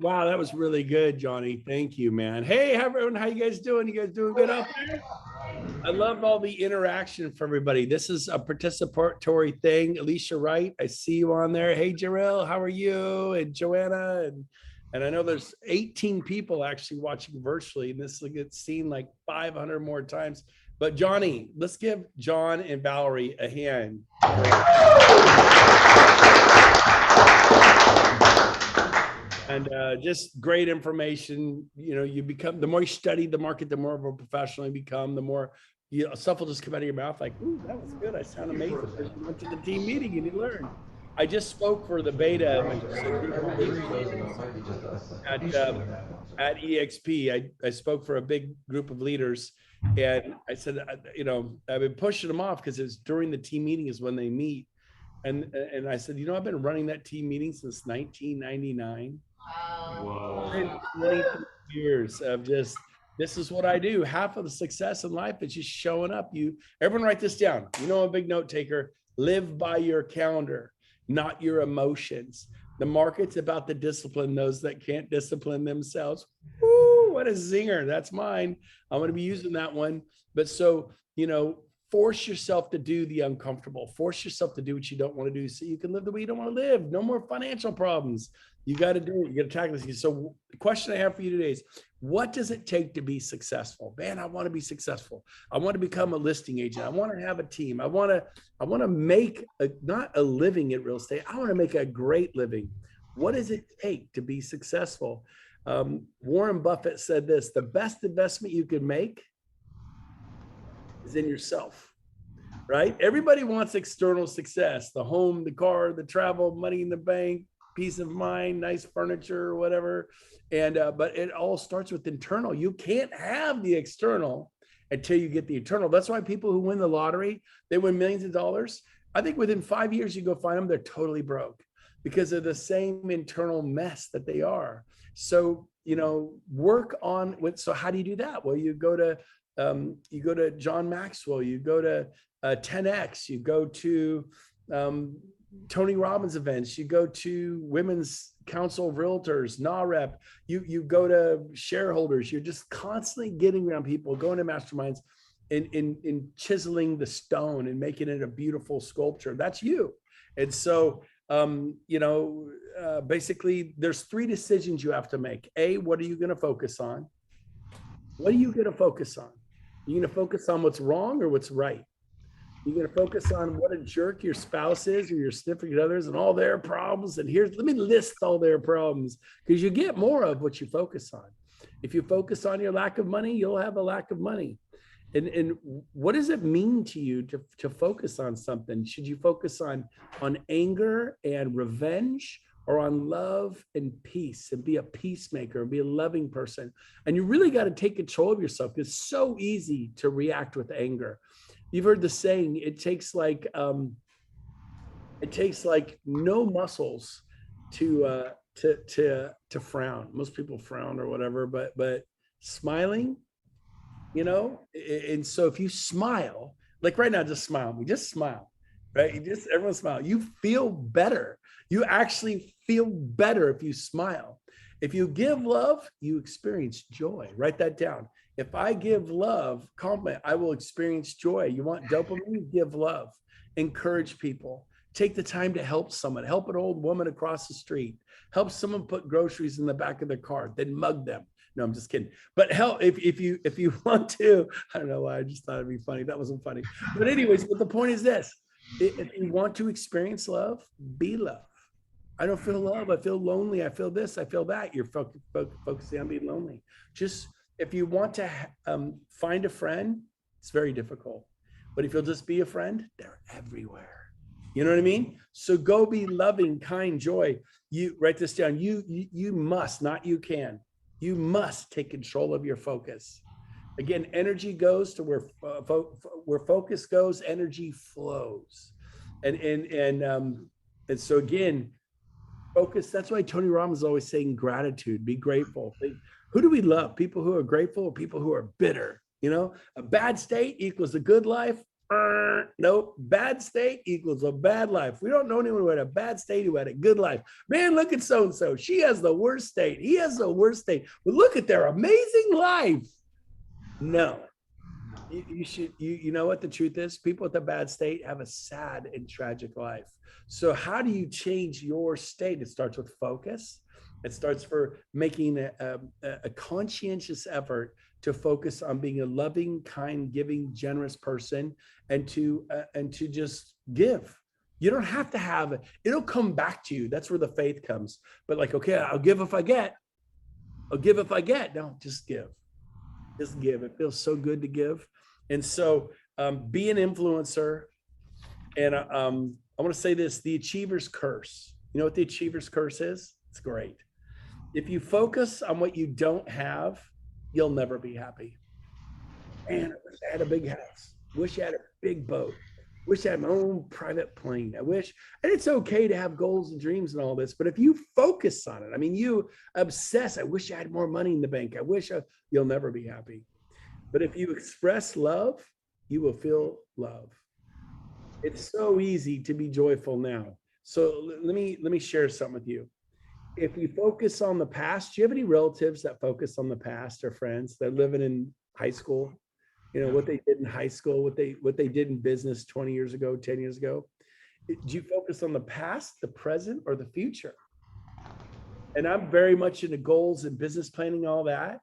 Wow, that was really good, Johnny. Thank you, man. Hey, everyone, how you guys doing? You guys doing good out there? I love all the interaction for everybody. This is a participatory thing. Alicia Wright, I see you on there. Hey, Jarrell, how are you? And Joanna, and I know there's 18 people actually watching virtually, and this will get seen like 500 more times. But Johnny, let's give John and Valerie a hand. And just great information. You know, you become, the more you study the market, the more of a professional you become, the more stuff will just come out of your mouth like, ooh, that was good. I sound amazing. Because you went to the team meeting and you learned. I just spoke for the beta at EXP. I spoke for a big group of leaders, and I said, I've been pushing them off because it's during the team meeting is when they meet. And I said, I've been running that team meeting since 1999. Wow. 20 years of just, this is what I do. Half of the success in life is just showing up. Everyone write this down. I'm a big note taker. Live by your calendar, not your emotions. The market's about to discipline those that can't discipline themselves. Woo, what a zinger. That's mine. I'm going to be using that one. But so, force yourself to do the uncomfortable. Force yourself to do what you don't want to do so you can live the way you don't want to live. No more financial problems. You got to do it. You got to tackle this. So the question I have for you today is, what does it take to be successful? Man, I want to be successful. I want to become a listing agent. I want to have a team. I want to make not a living at real estate. I want to make a great living. What does it take to be successful? Warren Buffett said this: the best investment you can make is in yourself, right? Everybody wants external success, the home, the car, the travel, money in the bank, peace of mind, nice furniture, whatever. And but it all starts with internal. You can't have the external until you get the internal. That's why people who win the lottery, they win millions of dollars. I think within 5 years, you go find them, they're totally broke because of the same internal mess that they are. So, work on with, so how do you do that? Well, you go to John Maxwell, you go to 10X, you go to Tony Robbins events, you go to Women's Council of Realtors, NAREP, you go to shareholders. You're just constantly getting around people, going to masterminds and chiseling the stone and making it a beautiful sculpture. That's you. And so, basically there's 3 decisions you have to make. A, what are you going to focus on? What are you going to focus on? You're going to focus on what's wrong or what's right? You're going to focus on what a jerk your spouse is or your significant others and all their problems. And let me list all their problems, because you get more of what you focus on. If you focus on your lack of money, you'll have a lack of money. And what does it mean to you to focus on something? Should you focus on anger and revenge, or on love and peace, and be a peacemaker and be a loving person? And you really got to take control of yourself. It's so easy to react with anger. You've heard the saying, it takes like no muscles to frown. Most people frown or whatever, but smiling, and so if you smile, like right now, just smile. We just smile, right? Everyone smile. You feel better. You actually feel better if you smile. If you give love, you experience joy. Write that down. If I give love, compliment, I will experience joy. You want dopamine? Give love. Encourage people. Take the time to help someone. Help an old woman across the street. Help someone put groceries in the back of their car. Then mug them. No, I'm just kidding. But help if you want to. I don't know why. I just thought it'd be funny. That wasn't funny. But anyways, but the point is this: if you want to experience love, be love. I don't feel love. I feel lonely. I feel this. I feel that. You're focusing on being lonely. Just if you want to find a friend, it's very difficult. But if you'll just be a friend, they're everywhere. You know what I mean? So go be loving, kind, joy. You write this down. You must, not you can. You must take control of your focus. Again, energy goes to where focus goes, energy flows. And so again, focus. That's why Tony Robbins is always saying gratitude, be grateful. Who do we love? People who are grateful or people who are bitter? A bad state equals a good life. Nope. Bad state equals a bad life. We don't know anyone who had a bad state who had a good life. Man, look at so-and-so. She has the worst state. He has the worst state. But look at their amazing life. No. You should, you know what the truth is? People with a bad state have a sad and tragic life. So how do you change your state? It starts with focus. It starts for making a conscientious effort to focus on being a loving, kind, giving, generous person, and to just give. You don't have to have it. It'll come back to you. That's where the faith comes. But like, okay, I'll give if I get. I'll give if I get. No, just give. Just give. It feels so good to give. And so be an influencer. And I want to say this, the achiever's curse. You know what the achiever's curse is? It's great. If you focus on what you don't have, you'll never be happy. Man, I wish I had a big house. Wish I had a big boat. Wish I had my own private plane. I wish, and it's okay to have goals and dreams and all this, but if you focus on it, I mean, you obsess, I wish I had more money in the bank. You'll never be happy. But if you express love, you will feel love. It's so easy to be joyful now. So let me share something with you. If you focus on the past, do you have any relatives that focus on the past or friends that are living in high school? You know, what they did in high school, what they did in business 20 years ago, 10 years ago. Do you focus on the past, the present, or the future? And I'm very much into goals and business planning, all that.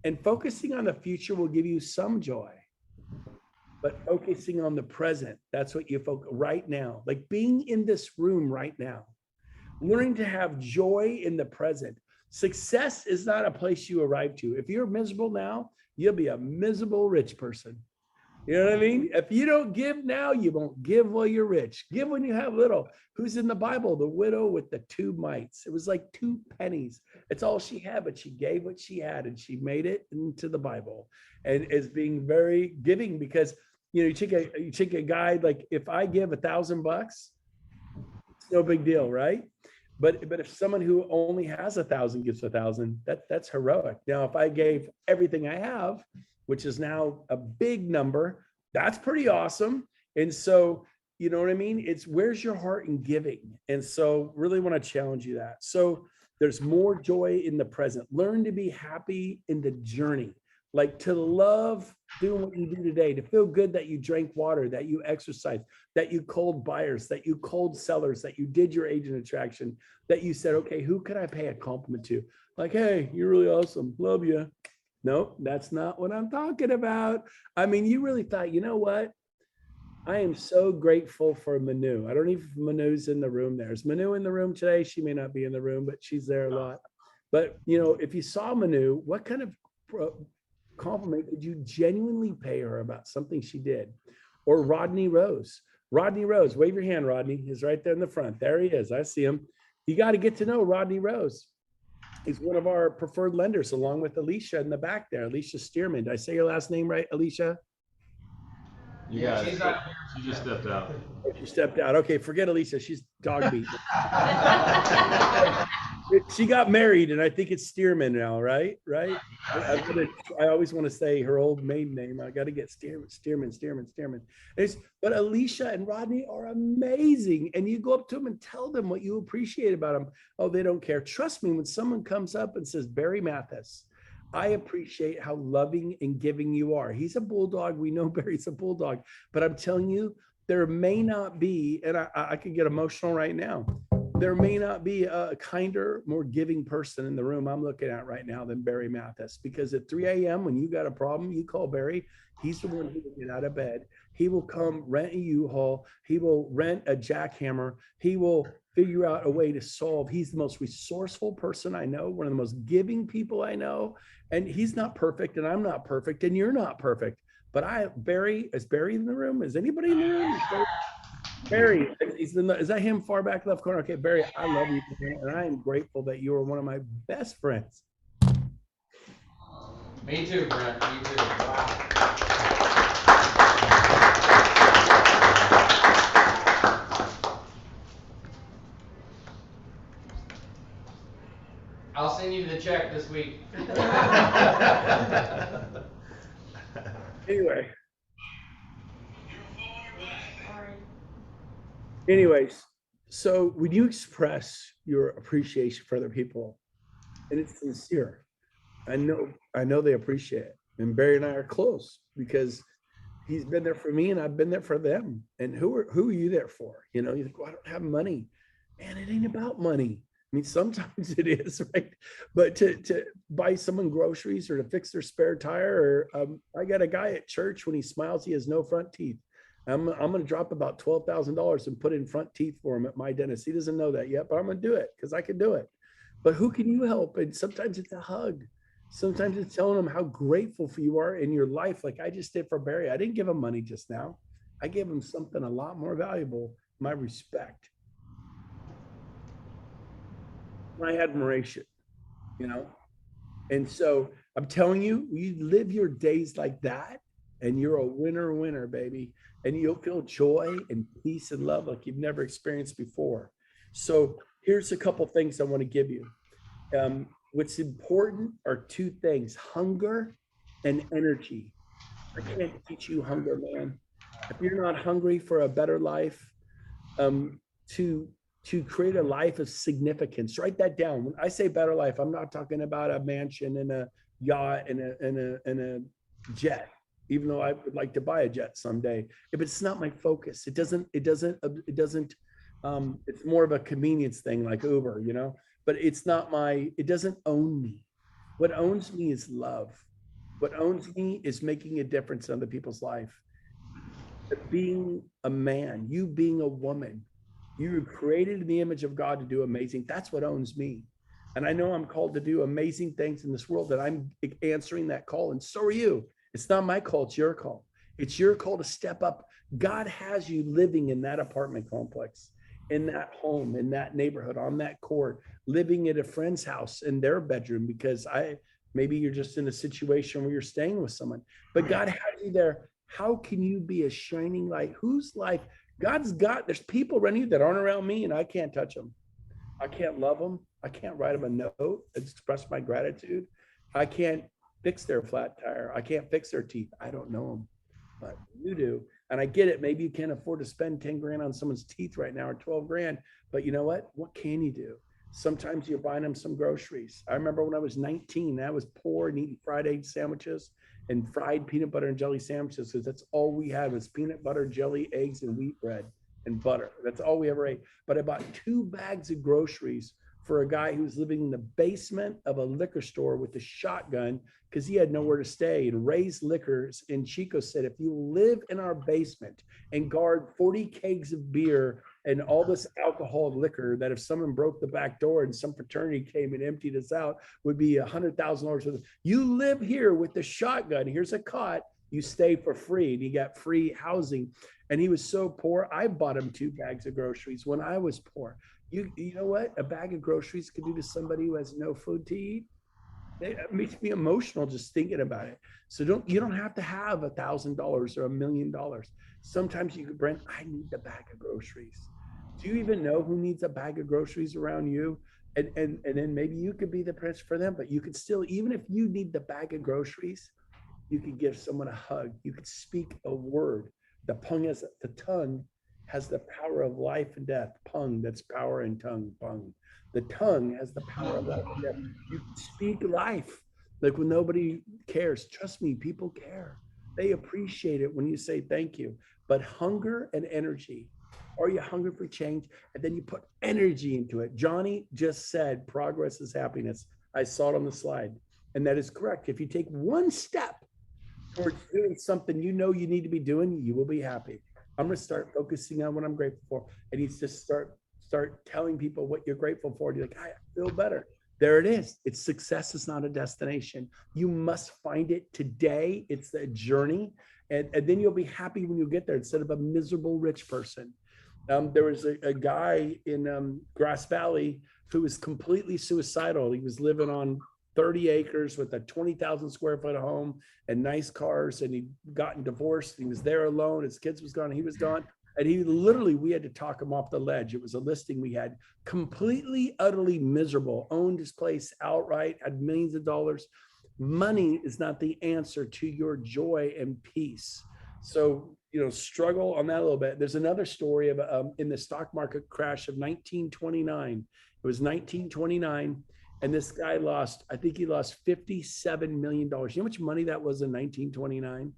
And focusing on the future will give you some joy. But focusing on the present, that's what you focus right now. Like being in this room right now. Learning to have joy in the present. Success is not a place you arrive to. If you're miserable now, you'll be a miserable rich person. You know what I mean? If you don't give now, you won't give while you're rich. Give when you have little. Who's in the Bible? The widow with the 2 mites. It was like 2 pennies. It's all she had, but she gave what she had and she made it into the Bible. And is being very giving because, you know, you take a guy, like if I give $1,000, it's no big deal, right? But if someone who only has 1,000 gives 1,000, that's heroic. Now, if I gave everything I have, which is now a big number, that's pretty awesome. And so, you know what I mean? It's where's your heart in giving? And so really want to challenge you that. So there's more joy in the present. Learn to be happy in the journey, like to love doing what you do today, to feel good that you drank water, that you exercise, that you called buyers, that you called sellers, that you did your agent attraction, that you said, okay, who can I pay a compliment to? Like, hey, you're really awesome. Love you. No, that's not what I'm talking about. I mean, you really thought, you know what? I am so grateful for Manu. I don't even know if Manu's in the room there. Is Manu in the room today? She may not be in the room, but she's there a lot. But, you know, if you saw Manu, what kind of compliment could you genuinely pay her about something she did? Or Rodney Rose. Rodney Rose, wave your hand, Rodney. He's right there in the front. There he is. I see him. You got to get to know Rodney Rose. He's one of our preferred lenders, along with Alicia in the back there. Alicia Stearman. Did I say your last name right, Alicia? Yeah, she just stepped out. She stepped out. Okay, forget Alicia. She's dog beat. She got married, and I think it's Stearman now, right? Right. I always want to say her old maiden name. I got to get Stearman. But Alicia and Rodney are amazing, and you go up to them and tell them what you appreciate about them. Oh, they don't care. Trust me, when someone comes up and says, Barry Mathis, I appreciate how loving and giving you are. He's a bulldog. We know Barry's a bulldog, but I'm telling you, there may not be, and I could get emotional right now. There may not be a kinder, more giving person in the room I'm looking at right now than Barry Mathis, because at 3 a.m. when you got a problem, you call Barry. He's the one who will get out of bed. He will come rent a U-Haul. He will rent a jackhammer. He will figure out a way to solve. He's the most resourceful person I know, one of the most giving people I know. And he's not perfect, and I'm not perfect, and you're not perfect. But is Barry in the room? Is anybody in the room? Barry, is that him far back left corner? Okay, Barry, I love you today, and I am grateful that you are one of my best friends. Me too, Brent. Me too. I'll send you the check this week. Anyway. Anyways, so when you express your appreciation for other people, and it's sincere, I know they appreciate it. And Barry and I are close because he's been there for me and I've been there for them. And who are you there for? You know, you think, well, I don't have money. Man, it ain't about money. I mean, sometimes it is, right? But to buy someone groceries or to fix their spare tire, or I got a guy at church, when he smiles, he has no front teeth. I'm going to drop about $12,000 and put in front teeth for him at my dentist. He doesn't know that yet, but I'm going to do it because I can do it. But who can you help? And sometimes it's a hug. Sometimes it's telling them how grateful for you are in your life. Like I just did for Barry. I didn't give him money just now. I gave him something a lot more valuable, my respect, my admiration, you know? And so I'm telling you, you live your days like that and you're a winner, baby. And you'll feel joy and peace and love like you've never experienced before. So here's a couple things I want to give you. What's important are two things: hunger and energy. I can't teach you hunger, man. If you're not hungry for a better life, um, to create a life of significance, write that down. When I say better life, I'm not talking about a mansion and a yacht and a jet, even though I would like to buy a jet someday. If it's not my focus, it doesn't, it's more of a convenience thing like Uber, you know, but it's not it doesn't own me. What owns me is love. What owns me is making a difference in other people's life. But being a man, you being a woman, you were created in the image of God to do amazing. That's what owns me. And I know I'm called to do amazing things in this world, that I'm answering that call. And so are you. It's not my call, it's your call. It's your call to step up. God has you living in that apartment complex, in that home, in that neighborhood, on that court, living at a friend's house in their bedroom, because maybe you're just in a situation where you're staying with someone, but God has you there. How can you be a shining light? Whose life there's people around you that aren't around me and I can't touch them. I can't love them. I can't write them a note, express my gratitude. I can't fix their flat tire. I can't fix their teeth. I don't know them, but you do. And I get it. Maybe you can't afford to spend 10 grand on someone's teeth right now, or 12 grand, but you know what? What can you do? Sometimes you're buying them some groceries. I remember when I was 19, I was poor and eating fried egg sandwiches and fried peanut butter and jelly sandwiches, because that's all we had was peanut butter, jelly, eggs, and wheat bread and butter. That's all we ever ate. But I bought 2 bags of groceries for a guy who was living in the basement of a liquor store with a shotgun because he had nowhere to stay. And Ray's Liquors in Chico said, if you live in our basement and guard 40 kegs of beer and all this alcohol and liquor, that if someone broke the back door and some fraternity came and emptied us out, would be $100,000. You live here with the shotgun. Here's a cot. You stay for free, and he got free housing. And he was so poor, I bought him 2 bags of groceries when I was poor. You know what a bag of groceries could do to somebody who has no food to eat? It makes me emotional just thinking about it. So you don't have to have $1,000 or $1 million. Sometimes you could, Brent, I need the bag of groceries. Do you even know who needs a bag of groceries around you? And then maybe you could be the prince for them, but you could still, even if you need the bag of groceries, you could give someone a hug. You could speak a word. The tongue has the power of life and death. Pung, that's power in tongue, pung. The tongue has the power of life and death. You can speak life, like when nobody cares. Trust me, people care. They appreciate it when you say thank you. But hunger and energy, are you hungry for change? And then you put energy into it. Johnny just said progress is happiness. I saw it on the slide. And that is correct. If you take one step towards doing something you know you need to be doing, you will be happy. I'm going to start focusing on what I'm grateful for. And you just start telling people what you're grateful for. You're like, I feel better. There it is. It's success is not a destination. You must find it today. It's a journey. And then you'll be happy when you get there instead of a miserable rich person. There was a guy in Grass Valley who was completely suicidal. He was living on 30 acres with a 20,000 square foot home and nice cars. And he'd gotten divorced. He was there alone. His kids was gone. He was gone. And we had to talk him off the ledge. It was a listing we had. Completely, utterly miserable. Owned his place outright, had millions of dollars. Money is not the answer to your joy and peace. So struggle on that a little bit. There's another story of in the stock market crash of 1929. It was 1929, and this guy I think he lost $57 million. You know how much money that was in 1929?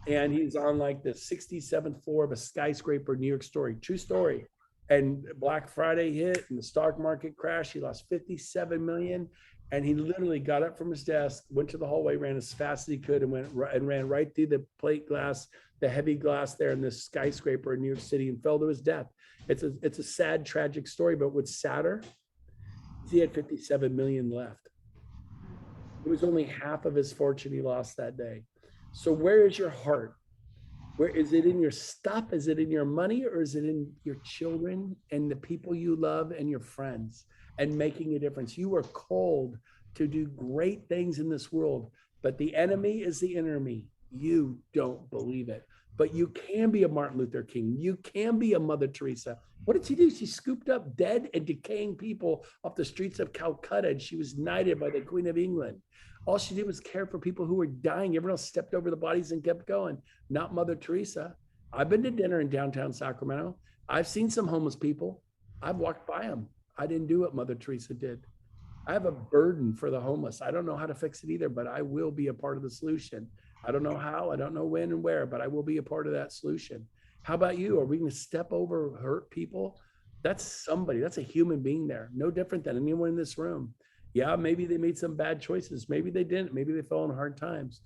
And he's on like the 67th floor of a skyscraper in New York story, true story. And Black Friday hit and the stock market crashed. He lost 57 million. And he literally got up from his desk, went to the hallway, ran as fast as he could, and ran right through the plate glass, the heavy glass there in this skyscraper in New York City, and fell to his death. It's a sad, tragic story. But what's sadder is he had 57 million left. It was only half of his fortune he lost that day. So where is your heart? Where is it? In your stuff? Is it in your money, or is it in your children and the people you love and your friends and making a difference? You are called to do great things in this world, but the enemy is the enemy. You don't believe it, but you can be a Martin Luther King. You can be a Mother Teresa. What did she do? She scooped up dead and decaying people off the streets of Calcutta, and she was knighted by the Queen of England. All she did was care for people who were dying. Everyone else stepped over the bodies and kept going. Not Mother Teresa. I've been to dinner in downtown Sacramento. I've seen some homeless people. I've walked by them. I didn't do what Mother Teresa did. I have a burden for the homeless. I don't know how to fix it either, but I will be a part of the solution. I don't know how, I don't know when and where, but I will be a part of that solution. How about you? Are we going to step over hurt people? That's somebody, that's a human being there. No different than anyone in this room. Yeah, maybe they made some bad choices. Maybe they didn't. Maybe they fell in hard times.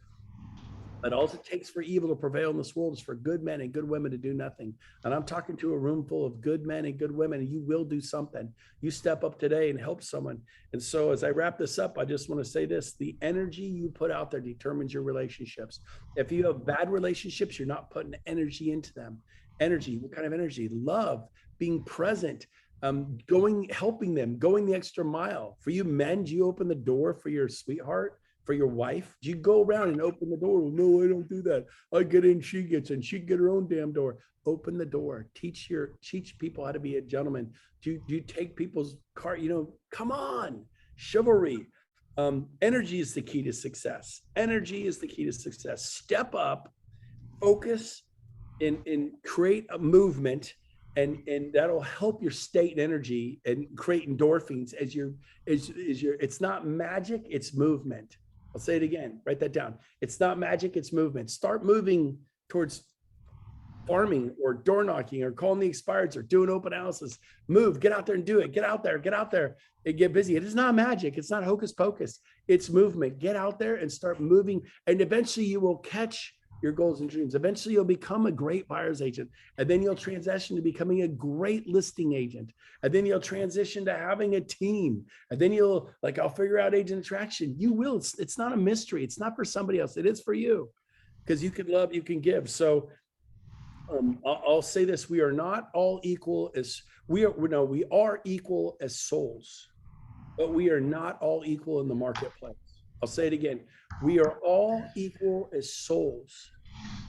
But all it takes for evil to prevail in this world is for good men and good women to do nothing. And I'm talking to a room full of good men and good women, and you will do something. You step up today and help someone. And so as I wrap this up, I just want to say this: the energy you put out there determines your relationships. If you have bad relationships, you're not putting energy into them. Energy, what kind of energy? Love, being present, helping them, going the extra mile. For you men, do you open the door for your sweetheart, for your wife? Do you go around and open the door? No, I don't do that. I get in, she gets in. She can get her own damn door. Open the door. Teach people how to be a gentleman. Do you take people's car? Come on, chivalry. Energy is the key to success. Energy is the key to success. Step up, focus, and create a movement. And that'll help your state and energy and create endorphins as it's not magic, it's movement. I'll say it again, write that down. It's not magic, it's movement. Start moving towards farming or door knocking or calling the expireds or doing open houses. Move, get out there and do it. Get out there and get busy. It is not magic. It's not hocus pocus. It's movement. Get out there and start moving. And eventually you will catch your goals and dreams. Eventually you'll become a great buyer's agent, and then you'll transition to becoming a great listing agent, and then you'll transition to having a team, and then I'll figure out agent attraction. You will. It's not a mystery. It's not for somebody else. It is for you, because you can love, you can give. So I'll say this: we are not all equal as we are equal as souls, but we are not all equal in the marketplace. I'll say it again. We are all equal as souls,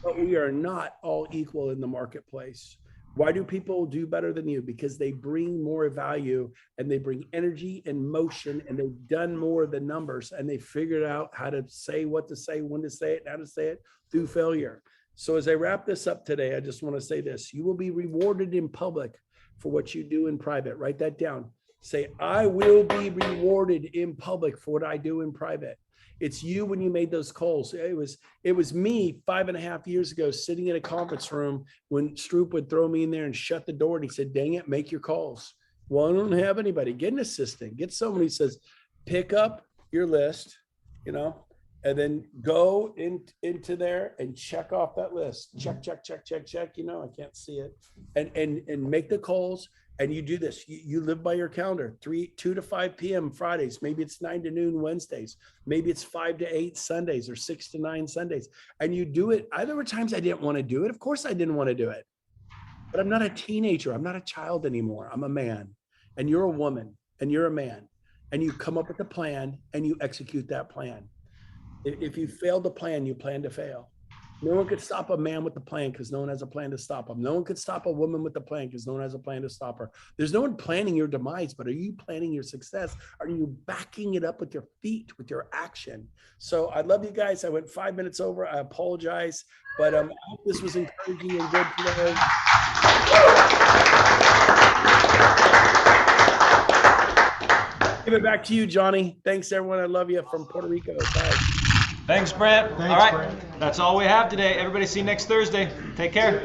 but we are not all equal in the marketplace. Why do people do better than you? Because they bring more value, and they bring energy and motion, and they've done more than numbers, and they figured out how to say what to say, when to say it, and how to say it through failure. So as I wrap this up today, I just want to say this: you will be rewarded in public for what you do in private. Write that down. Say, I will be rewarded in public for what I do in private. It's you when you made those calls. It was me 5.5 years ago sitting in a conference room when Stroop would throw me in there and shut the door, and he said, dang it, make your calls. Well, I don't have anybody. Get an assistant. Get someone who says, pick up your list, and then go into there and check off that list. Check. I can't see it. And make the calls. And you do this. You live by your calendar. 2 to 5 p.m. Fridays. Maybe it's 9 to noon Wednesdays. Maybe it's 5 to 8 Sundays or 6 to 9 Sundays. And you do it. There were times I didn't want to do it. Of course I didn't want to do it. But I'm not a teenager. I'm not a child anymore. I'm a man. And you're a woman. And you're a man. And you come up with a plan and you execute that plan. If you fail to plan, you plan to fail. No one could stop a man with a plan because no one has a plan to stop him. No one could stop a woman with a plan because no one has a plan to stop her. There's no one planning your demise, but are you planning your success? Are you backing it up with your feet, with your action? So I love you guys. I went 5 minutes over. I apologize, but I hope this was encouraging and good today. Give it back to you, Johnny. Thanks, everyone. I love you from Puerto Rico. Bye. Thanks, Brent. Thanks, All right. Brent. That's all we have today. Everybody see you next Thursday. Take care.